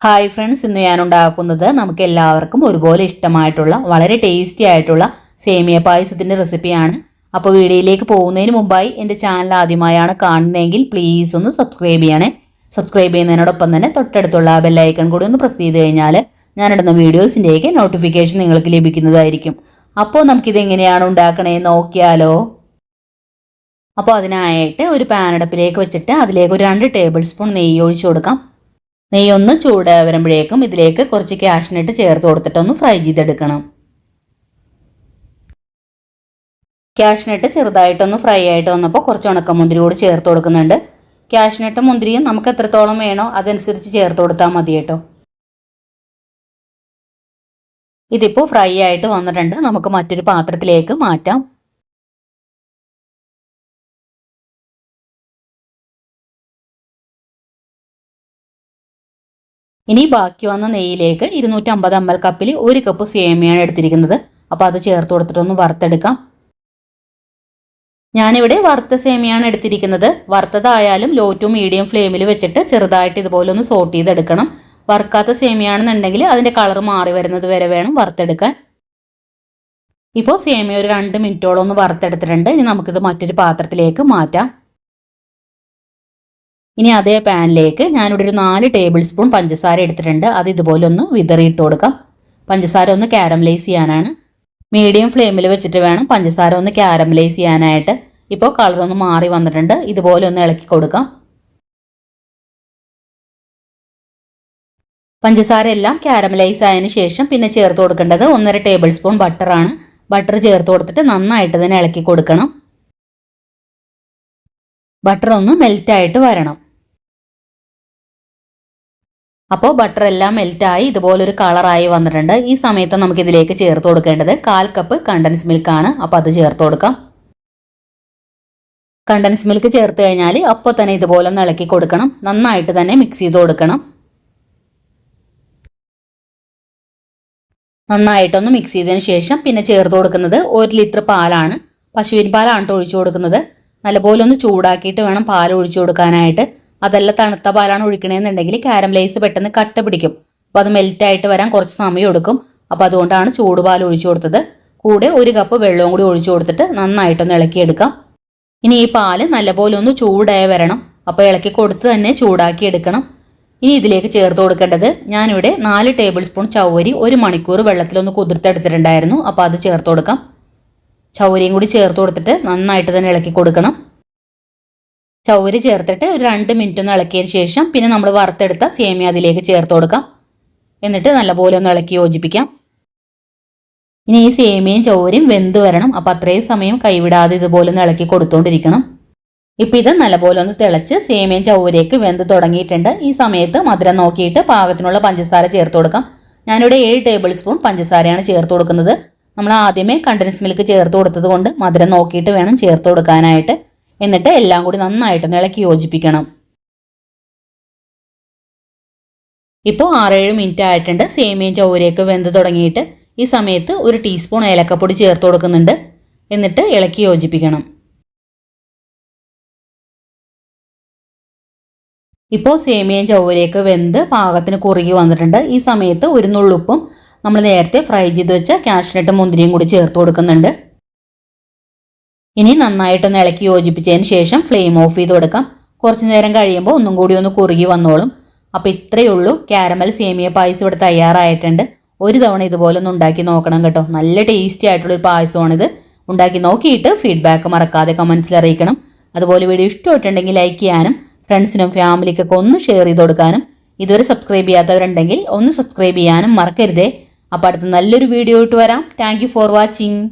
Hi friends, ഇന്ന് ഞാൻ ഉണ്ടാക്കുന്നത് നമുക്ക് എല്ലാവർക്കും ഒരുപോലെ ഇഷ്ടമായിട്ടുള്ള വളരെ ടേസ്റ്റി ആയിട്ടുള്ള സേമിയ പായസത്തിൻ്റെ റെസിപ്പിയാണ്. അപ്പോൾ വീഡിയോയിലേക്ക് പോകുന്നതിന് മുമ്പായി എൻ്റെ ചാനൽ ആദ്യമായാണ് കാണുന്നതെങ്കിൽ പ്ലീസ് ഒന്ന് സബ്സ്ക്രൈബ് ചെയ്യണേ. സബ്സ്ക്രൈബ് ചെയ്യുന്നതിനോടൊപ്പം തന്നെ തൊട്ടടുത്തുള്ള ബെല്ലൈക്കൺ കൂടി ഒന്ന് പ്രസ് ചെയ്ത് കഴിഞ്ഞാൽ ഞാനിടുന്ന വീഡിയോസിൻ്റെയൊക്കെ നോട്ടിഫിക്കേഷൻ നിങ്ങൾക്ക് ലഭിക്കുന്നതായിരിക്കും. അപ്പോൾ നമുക്കിത് എങ്ങനെയാണ് ഉണ്ടാക്കണേന്ന് നോക്കിയാലോ. അപ്പോൾ അതിനായിട്ട് ഒരു പാനടപ്പിലേക്ക് വെച്ചിട്ട് അതിലേക്ക് ഒരു 2 ടേബിൾ സ്പൂൺ നെയ്യ് ഒഴിച്ചു കൊടുക്കാം. നെയ്യൊന്ന് ചൂടായി വരുമ്പോഴേക്കും ഇതിലേക്ക് കുറച്ച് കാഷ്നട്ട് ചേർത്ത് കൊടുത്തിട്ടൊന്ന് ഫ്രൈ ചെയ്തെടുക്കണം. കാഷ്നട്ട് ചെറുതായിട്ടൊന്ന് ഫ്രൈ ആയിട്ട് വന്നപ്പോൾ കുറച്ച് ഉണക്കമുന്തിരി കൂടി ചേർത്ത് കൊടുക്കുന്നുണ്ട്. കാഷ്നട്ടും മുന്തിരിയും നമുക്ക് എത്രത്തോളം വേണോ അതനുസരിച്ച് ചേർത്ത് കൊടുത്താൽ മതി കേട്ടോ. ഇതിപ്പോൾ ഫ്രൈ ആയിട്ട് വന്നിട്ടുണ്ട്. നമുക്ക് മറ്റൊരു പാത്രത്തിലേക്ക് മാറ്റാം. ഇനി ബാക്കി വന്ന നെയ്യിലേക്ക് 250 ml കപ്പിൽ 1 കപ്പ് സേമിയാണ് എടുത്തിരിക്കുന്നത്. അപ്പോൾ അത് ചേർത്ത് കൊടുത്തിട്ടൊന്ന് വറുത്തെടുക്കാം. ഞാനിവിടെ വറുത്ത സേമിയാണ് എടുത്തിരിക്കുന്നത്. വറുത്തതായാലും ലോ ടു മീഡിയം ഫ്ലെയിമിൽ വെച്ചിട്ട് ചെറുതായിട്ട് ഇതുപോലെ ഒന്ന് സോട്ട് ചെയ്തെടുക്കണം. വറുക്കാത്ത സേമിയാണെന്നുണ്ടെങ്കിൽ അതിൻ്റെ കളർ മാറി വരുന്നത് വരെ വേണം വറുത്തെടുക്കാൻ. ഇപ്പോൾ സേമിയ ഒരു 2 മിനിറ്റോളം ഒന്ന് വറുത്തെടുത്തിട്ടുണ്ട്. ഇനി നമുക്കിത് മറ്റൊരു പാത്രത്തിലേക്ക് മാറ്റാം. ഇനി അതേ പാനിലേക്ക് ഞാനിവിടെ ഒരു 4 ടേബിൾ സ്പൂൺ പഞ്ചസാര എടുത്തിട്ടുണ്ട്. അത് ഇതുപോലെ ഒന്ന് വിതറിയിട്ട് കൊടുക്കാം. പഞ്ചസാര ഒന്ന് കാരമലൈസ് ചെയ്യാനാണ്. മീഡിയം ഫ്ലെയിമിൽ വെച്ചിട്ട് വേണം പഞ്ചസാര ഒന്ന് കാരമലൈസ് ചെയ്യാനായിട്ട്. ഇപ്പോൾ കളറൊന്ന് മാറി വന്നിട്ടുണ്ട്. ഇതുപോലെ ഒന്ന് ഇളക്കി കൊടുക്കാം. പഞ്ചസാര എല്ലാം കാരമലൈസ് ആയതിനു ശേഷം പിന്നെ ചേർത്ത് കൊടുക്കേണ്ടത് 1.5 ടേബിൾ സ്പൂൺ ബട്ടറാണ്. ബട്ടർ ചേർത്ത് കൊടുത്തിട്ട് നന്നായിട്ട് തന്നെ ഇളക്കി കൊടുക്കണം. ബട്ടർ ഒന്ന് മെൽറ്റായിട്ട് വരണം. അപ്പോൾ ബട്ടർ എല്ലാം മെൽറ്റായി ഇതുപോലൊരു കളറായി വന്നിട്ടുണ്ട്. ഈ സമയത്ത് നമുക്കിതിലേക്ക് ചേർത്ത് കൊടുക്കേണ്ടത് 1/4 കപ്പ് കണ്ടൻസ് മിൽക്കാണ്. അപ്പോൾ അത് ചേർത്ത് കൊടുക്കാം. കണ്ടൻസ് മിൽക്ക് ചേർത്ത് കഴിഞ്ഞാൽ അപ്പോൾ തന്നെ ഇതുപോലെ ഒന്ന് ഇളക്കി കൊടുക്കണം. നന്നായിട്ട് തന്നെ മിക്സ് ചെയ്ത് കൊടുക്കണം. നന്നായിട്ടൊന്ന് മിക്സ് ചെയ്തതിന് ശേഷം പിന്നെ ചേർത്ത് കൊടുക്കുന്നത് 1 ലിറ്റർ പാലാണ്. പശുവിൻ പാലാണ് ഒഴിച്ചു കൊടുക്കുന്നത്. നല്ലപോലെ ഒന്ന് ചൂടാക്കിയിട്ട് വേണം പാൽ ഒഴിച്ചു കൊടുക്കാനായിട്ട്. അതല്ല തണുത്ത പാലാണ് ഒഴിക്കണമെന്നുണ്ടെങ്കിൽ കാരമലൈസ് പെട്ടെന്ന് കട്ട പിടിക്കും. അപ്പോൾ അത് മെൽറ്റായിട്ട് വരാൻ കുറച്ച് സമയം എടുക്കും. അപ്പോൾ അതുകൊണ്ടാണ് ചൂടുപാൽ ഒഴിച്ചു കൊടുത്തത്. കൂടെ 1 കപ്പ് വെള്ളവും കൂടി ഒഴിച്ചു കൊടുത്തിട്ട് നന്നായിട്ടൊന്ന് ഇളക്കിയെടുക്കാം. ഇനി ഈ പാല് നല്ലപോലെ ഒന്ന് ചൂടായി വരണം. അപ്പോൾ ഇളക്കി കൊടുത്ത് തന്നെ ചൂടാക്കി എടുക്കണം. ഇനി ഇതിലേക്ക് ചേർത്ത് കൊടുക്കേണ്ടത് ഞാനിവിടെ 4 ടേബിൾ സ്പൂൺ ചവ്വരി 1 മണിക്കൂർ വെള്ളത്തിലൊന്ന് കുതിർത്തെടുത്തിട്ടുണ്ടായിരുന്നു. അപ്പോൾ അത് ചേർത്ത് കൊടുക്കാം. ചവ്വരിയും കൂടി ചേർത്ത് കൊടുത്തിട്ട് നന്നായിട്ട് തന്നെ ഇളക്കി കൊടുക്കണം. ചവ്വരി ചേർത്തിട്ട് ഒരു 2 മിനിറ്റ് ഒന്ന് ഇളക്കിയതിന് ശേഷം പിന്നെ നമ്മൾ വറുത്തെടുത്ത സേമിയ അതിലേക്ക് ചേർത്ത് കൊടുക്കാം. എന്നിട്ട് നല്ലപോലെ ഒന്ന് ഇളക്കി യോജിപ്പിക്കാം. ഇനി ഈ സേമിയയും ചവ്വരിയും വെന്ത് വരണം. അപ്പോൾ അത്രയും സമയം കൈവിടാതെ ഇതുപോലെ ഒന്ന് ഇളക്കി കൊടുത്തുകൊണ്ടിരിക്കണം. ഇപ്പം ഇത് നല്ലപോലെ ഒന്ന് തിളച്ച് സേമിയയും ചവ്വരിയൊക്കെ വെന്ത് തുടങ്ങിയിട്ടുണ്ട്. ഈ സമയത്ത് മധുരം നോക്കിയിട്ട് പാകത്തിനുള്ള പഞ്ചസാര ചേർത്ത് കൊടുക്കാം. ഞാനിവിടെ 7 ടേബിൾ സ്പൂൺ പഞ്ചസാരയാണ് ചേർത്ത് കൊടുക്കുന്നത്. നമ്മൾ ആദ്യമേ കണ്ടൻസ് മിൽക്ക് ചേർത്ത് കൊടുത്തത് കൊണ്ട് മധുരം നോക്കിയിട്ട് വേണം ചേർത്ത് കൊടുക്കാനായിട്ട്. എന്നിട്ട് എല്ലാം കൂടി നന്നായിട്ട് ഇളക്കി യോജിപ്പിക്കണം. ഇപ്പോൾ 6-7 മിനിറ്റ് ആയിട്ടുണ്ട്. സേമിയയും ചവ്വരിയൊക്കെ വെന്ത് തുടങ്ങിയിട്ട് ഈ സമയത്ത് 1 ടീസ്പൂൺ ഏലക്കപ്പൊടി ചേർത്ത് കൊടുക്കുന്നുണ്ട്. എന്നിട്ട് ഇളക്കി യോജിപ്പിക്കണം. ഇപ്പോൾ സേമിയയും ചവ്വരിയൊക്കെ വെന്ത് പാകത്തിന് കുറുകി വന്നിട്ടുണ്ട്. ഈ സമയത്ത് 1 നുള്ളുപ്പും നമ്മൾ നേരത്തെ ഫ്രൈ ചെയ്ത് വെച്ച കാഷ്നട്ടും മുന്തിരിയും കൂടി ചേർത്ത് കൊടുക്കുന്നുണ്ട്. ഇനി നന്നായിട്ടൊന്ന് ഇളക്കി യോജിപ്പിച്ചതിന് ശേഷം ഫ്ലെയിം ഓഫ് ചെയ്ത് കൊടുക്കാം. കുറച്ച് നേരം കഴിയുമ്പോൾ ഒന്നും കൂടി ഒന്ന് കുറുകി വന്നോളും. അപ്പോൾ ഇത്രയേ ഉള്ളൂ. കാരമൽ സേമിയ പായസം ഇവിടെ തയ്യാറായിട്ടുണ്ട്. ഒരു തവണ ഇതുപോലെ ഒന്ന് ഉണ്ടാക്കി നോക്കണം കേട്ടോ. നല്ല ടേസ്റ്റി ആയിട്ടുള്ളൊരു പായസമാണിത്. ഉണ്ടാക്കി നോക്കിയിട്ട് ഫീഡ്ബാക്ക് മറക്കാതെ കമൻസിൽ അറിയിക്കണം. അതുപോലെ വീഡിയോ ഇഷ്ടമായിട്ടുണ്ടെങ്കിൽ ലൈക്ക് ചെയ്യാനും ഫ്രണ്ട്സിനും ഫാമിലിക്കൊക്കെ ഒന്ന് ഷെയർ ചെയ്ത് കൊടുക്കാനും ഇതുവരെ സബ്സ്ക്രൈബ് ചെയ്യാത്തവരുണ്ടെങ്കിൽ ഒന്ന് സബ്സ്ക്രൈബ് ചെയ്യാനും മറക്കരുതേ. അപ്പോൾ അടുത്ത നല്ലൊരു വീഡിയോ ഇട്ട് വരാം. Thank you for watching.